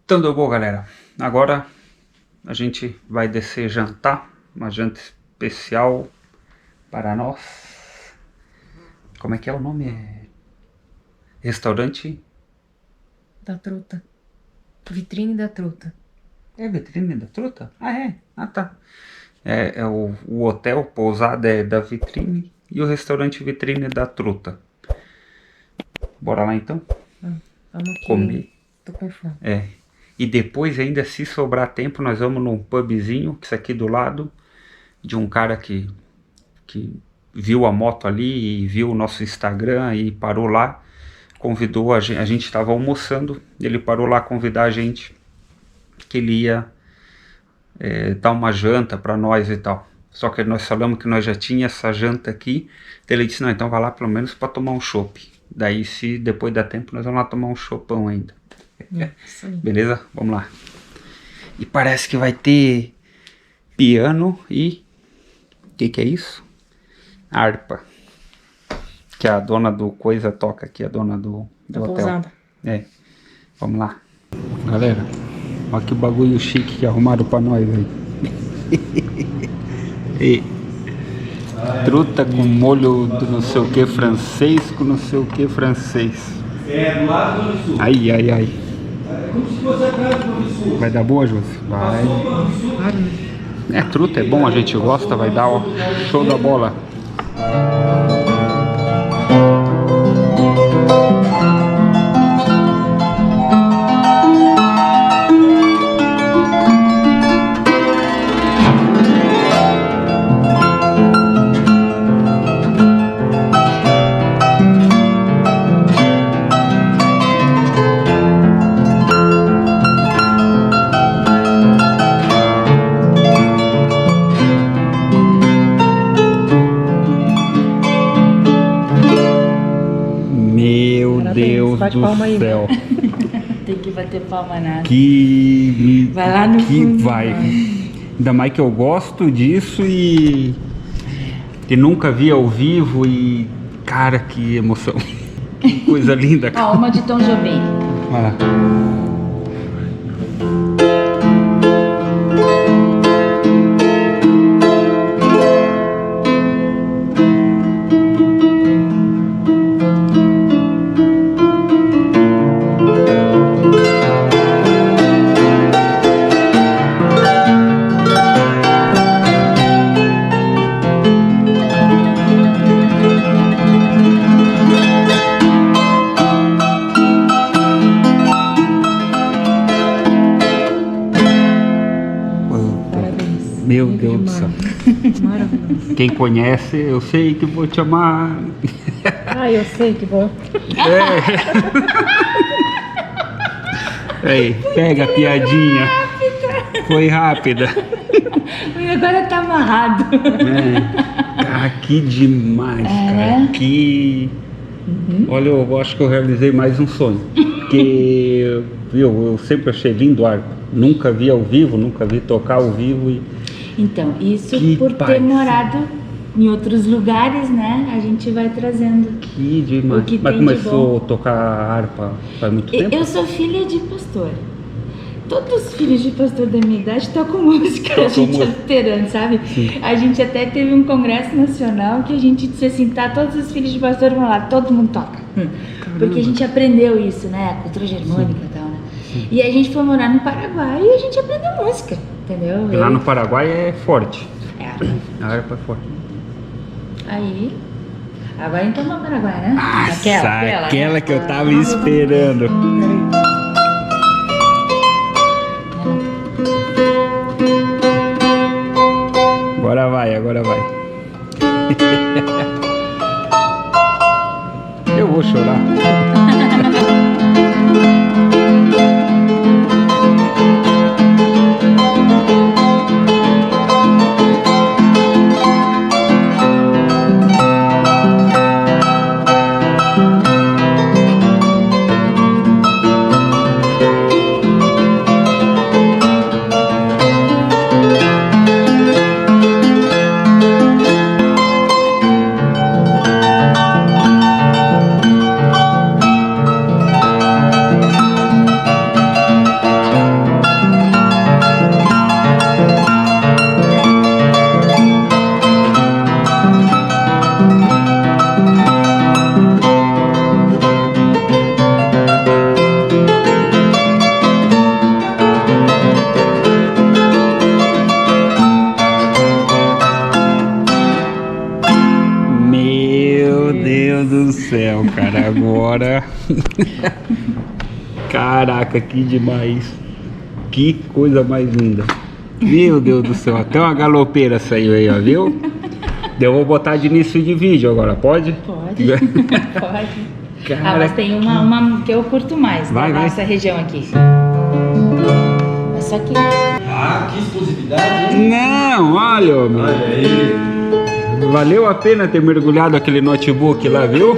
Então deu bom, galera. Agora a gente vai descer jantar, uma janta especial para nós. Como é que é o nome? Restaurante Da Truta. Vitrine da Truta. É Vitrine da Truta? Ah, é? Ah, tá. É o hotel, pousada é da Vitrine e o restaurante Vitrine da Truta. Bora lá então? Vamos aqui. Comer. Tô com fome. E depois ainda, se sobrar tempo, nós vamos num pubzinho, que isso aqui do lado, de um cara que viu a moto ali e viu o nosso Instagram e parou lá, convidou a gente estava almoçando, ele parou lá convidar a gente, que ele ia dar uma janta para nós e tal. Só que nós falamos que nós já tinha essa janta aqui, então ele disse, não, então vai lá pelo menos para tomar um chopp. Daí, se depois dá tempo, nós vamos lá tomar um choppão ainda. Isso aí. Beleza? Vamos lá. E parece que vai ter piano e... O que é isso? Harpa. Que a dona do coisa toca aqui, a dona do Da hotel. pousada. Vamos lá. Galera, olha que bagulho chique que arrumaram pra nós aí. E truta com molho do não sei o que francês, com não sei o que francês. Do lado do sul. Ai, ai, ai. É como se fosse atrás do sul. Vai dar boa, José? Vai. Truta é bom, a gente gosta, vai dar, ó, show da bola. Meu Parabéns, Deus bate do palma aí. céu. Tem que bater palma nada. Que Vai lá no que fundo, vai. vai. Ainda mais que eu gosto disso e nunca vi ao vivo e cara, que emoção. Que coisa linda, cara. Ó, uma de Tom Jobim. Olha lá. Parabéns. Meu Lindo Deus do céu. demais. Maravilhoso. Quem conhece, eu sei que vou te amar. Eu sei que bom. Ei, pega a piadinha. Foi rápida. E agora tá amarrado. Cara, que demais, cara. Que... Olha, eu acho que eu realizei mais um sonho. Que eu sempre achei lindo harpa. Nunca vi ao vivo, nunca vi tocar ao vivo. E Então, isso Que por paz. ter morado em outros lugares, né? A gente vai trazendo. que demais. O que Mas tem de começou a tocar harpa faz muito tempo? Eu sou filha de pastor. Todos os filhos de pastor da minha idade tocam música, a Tocam gente música. alterando, sabe? A gente até teve um congresso nacional que a gente disse assim, tá, todos os filhos de pastor vão lá, todo mundo toca. Porque a gente aprendeu isso, né? A cultura germânica e tal, né? E a gente foi morar no Paraguai e a gente aprendeu música, entendeu? Porque lá no Paraguai é forte. É. A harpa é forte. Aí, agora então no Paraguai, né? Aquela né? que eu tava esperando. Agora vai, agora vai. Eu vou chorar. agora. Caraca, que demais. Que coisa mais linda. Meu Deus do céu, até uma galopeira saiu aí, ó, viu? Eu vou botar de início de vídeo agora, pode? Pode. Pode. Cara, mas tem uma que eu curto mais, vai, da vai. nossa região aqui. Mas só que... Ah, que exclusividade, hein? Não, olha, meu. Olha aí. Valeu a pena ter mergulhado aquele notebook lá, viu?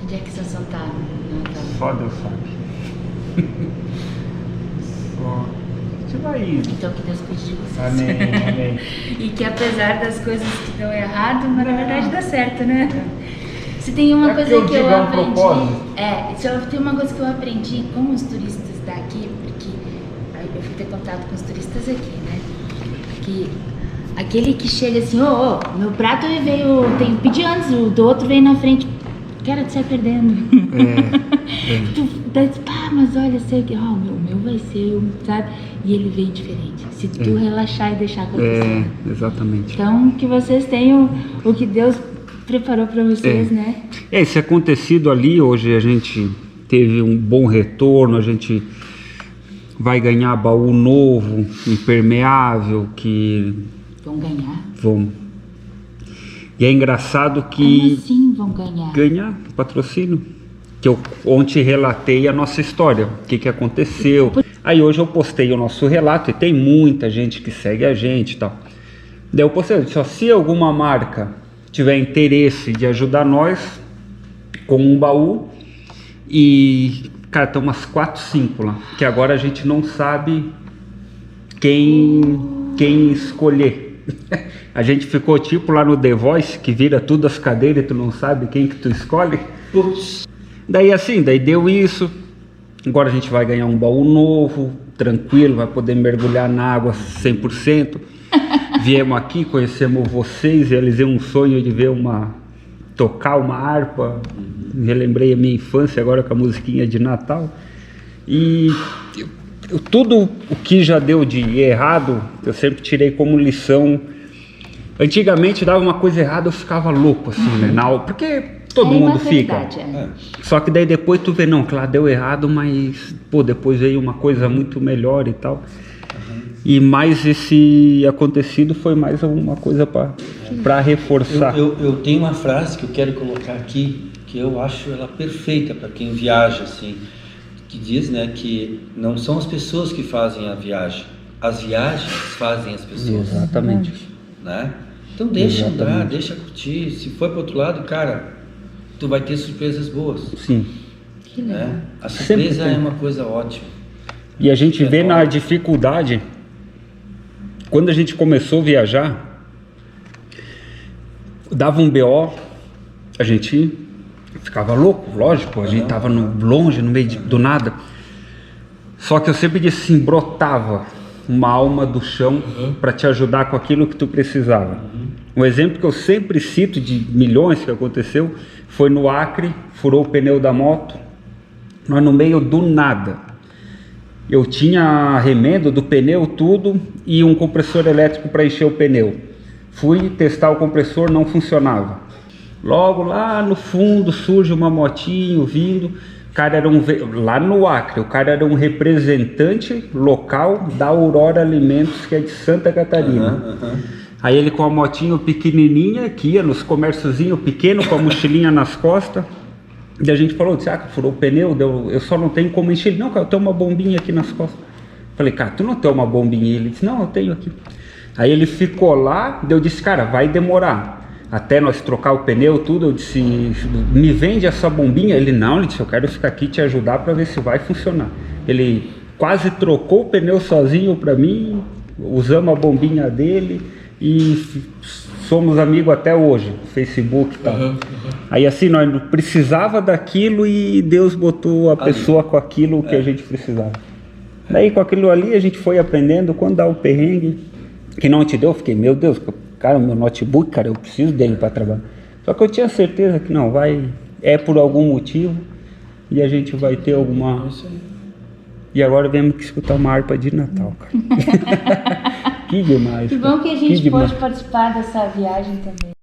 Onde é que você só tá? Só Deus sabe. Só. A gente vai indo. Então que Deus cuide de vocês. Amém, amém. E que apesar das coisas que dão errado, mas na verdade dá certo, né? Se tem uma coisa que eu aprendi. Se tem uma coisa que eu aprendi com os turistas daqui, porque eu fui ter contato com os turistas aqui, né? Que aquele que chega assim, meu prato veio, tem que pedir antes, o do outro veio na frente. Cara, tu sai perdendo. Mas olha, sei que o meu vai ser, sabe? E ele veio diferente. Se tu relaxar e deixar acontecer. Exatamente. Então, que vocês tenham o que Deus preparou para vocês, né? Esse acontecido ali, hoje a gente teve um bom retorno, a gente vai ganhar baú novo, impermeável, que... Vão ganhar? Vão. E é engraçado que... Como assim vão ganhar? Ganhar patrocínio. Que eu ontem relatei a nossa história, o que aconteceu. Aí hoje eu postei o nosso relato e tem muita gente que segue a gente e tal. Daí eu postei, se alguma marca tiver interesse de ajudar nós com um baú, e cara, tem umas 4, 5 lá, que agora a gente não sabe quem escolher. A gente ficou tipo lá no The Voice, que vira tudo as cadeiras e tu não sabe quem que tu escolhe. Putz. Daí deu isso. Agora a gente vai ganhar um baú novo, tranquilo, vai poder mergulhar na água 100%. Viemos aqui, conhecemos vocês, realizei um sonho de ver tocar uma harpa. Relembrei a minha infância agora com a musiquinha de Natal. E tudo o que já deu de errado, eu sempre tirei como lição. Antigamente dava uma coisa errada, eu ficava louco assim, né? Porque todo mundo fica. Só que daí depois tu vê, não, claro, deu errado, mas depois veio uma coisa muito melhor e tal. E mais esse acontecido foi mais alguma coisa para reforçar. Eu tenho uma frase que eu quero colocar aqui, que eu acho ela perfeita para quem viaja, assim, que diz, né, que não são as pessoas que fazem a viagem, as viagens fazem as pessoas. Exatamente. Né? Então deixa andar, deixa curtir. Se for para outro lado, cara, tu vai ter surpresas boas. Sim. Que legal. Né? A surpresa é uma coisa ótima. E a gente vê na dificuldade. Quando a gente começou a viajar, dava um BO, a gente ficava louco, lógico, a gente tava longe, no meio do nada. Só que eu sempre disse assim, brotava uma alma do chão para te ajudar com aquilo que tu precisava. Um exemplo que eu sempre cito de milhões que aconteceu foi no Acre, furou o pneu da moto, nós no meio do nada. Eu tinha remendo do pneu, tudo, e um compressor elétrico para encher o pneu. Fui testar o compressor, não funcionava. Logo lá no fundo surge uma motinho vindo. O cara era lá no Acre, o cara era um representante local da Aurora Alimentos, que é de Santa Catarina. Aí ele com a motinho pequenininha, que ia nos comérciozinhos pequeno, com a mochilinha nas costas. E a gente falou, disse, furou o pneu, eu só não tenho como encher. Ele, não, cara, eu tenho uma bombinha aqui nas costas. Falei, cara, tu não tem uma bombinha? Ele disse, não, eu tenho aqui. Aí ele ficou lá, eu disse, cara, vai demorar até nós trocar o pneu, tudo. Eu disse, me vende essa bombinha? Ele, não, ele disse, eu quero ficar aqui te ajudar para ver se vai funcionar. Ele quase trocou o pneu sozinho para mim, usamos a bombinha dele e somos amigos até hoje, Facebook e tal. Aí assim, nós precisava daquilo e Deus botou a pessoa com aquilo que a gente precisava. Daí com aquilo ali a gente foi aprendendo. Quando dá o perrengue que não te deu, eu fiquei, meu Deus, cara, o meu notebook, cara, eu preciso dele para trabalhar. Só que eu tinha certeza que não, é por algum motivo e a gente vai ter alguma... E agora vemos que escutar uma harpa de Natal, cara. Que demais. Que bom que a gente pôde participar dessa viagem também.